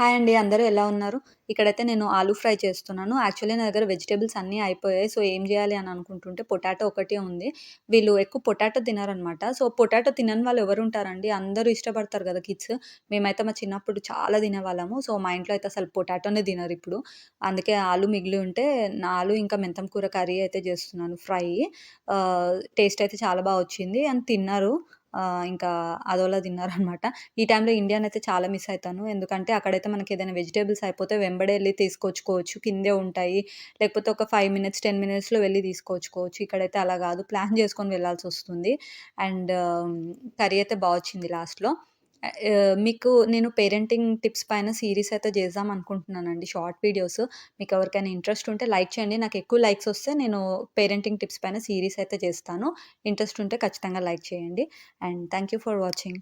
Hi అండి. అందరూ ఎలా ఉన్నారు? ఇక్కడైతే నేను ఆలూ ఫ్రై చేస్తున్నాను. యాక్చువల్లీ నా దగ్గర వెజిటబుల్స్ అన్నీ అయిపోయాయి. సో, ఏం జేయాలి అని అనుకుంటుంటే పొటాటో ఒకటే ఉంది. వీళ్ళు ఎక్కువ పొటాటో తినరనమాట. సో, పొటాటో తినని వాళ్ళు ఎవరుంటారండి? అందరూ ఇష్టపడతారు గదా కిడ్స్. మేమైతే మా చిన్నప్పుడు చాలా తినేవాళ్ళము. సో, మా ఇంట్లో అయితే అసలు పొటాటోనే తినరిప్పుడు. అందుకే ఆలు మిగిలి ఉంటే నా ఆలు ఇంకా మెంతం కూర కర్రీ అయితే జేస్తున్నాను ఫ్రై. టేస్ట్ అయితే చాలా బా వచ్చింది అండ్ తిన్నారు. ఇంకా అదోలా తిన్నారనమాట. ఈ టైంలో ఇండియానైతే చాలా మిస్ అయితాను. ఎందుకంటే అక్కడైతే మనకేదైనా వెజిటబుల్స్ అయిపోతే వెంబడే ఎళ్లి తీసుకొచ్చుకోవచ్చు. కిందే ఉంటాయి. లేకపోతే ఒక 5 మినిట్స్, 10 మినిట్స్‌లో వెళ్లి తీసుకొచ్చుకోవచ్చు. ఇక్కడైతే అలా గాదు. ప్లాన్ చేసుకొని వెళ్ళాల్సొస్తుంది. అండ్ కర్రీ అయితే బా వచ్చింది లాస్ట్‌లో. మీకు నేను పేరెంటింగ్ టిప్స్ పైన సీరీస్ అయితే చేద్దాం అనుకుంటున్నానండి. Short videos. మీకెవరికైనా ఇంట్రెస్ట్ ఉంటే లైక్ చేయండి. నాకెక్కువ లైక్స్ వస్తే నేను పేరెంటింగ్ టిప్స్ పైన సీరీస్ అయితే చేస్తాను. ఇంట్రెస్ట్ ఉంటే ఖచ్చితంగా లైక్ చేయండి. And thank you for watching.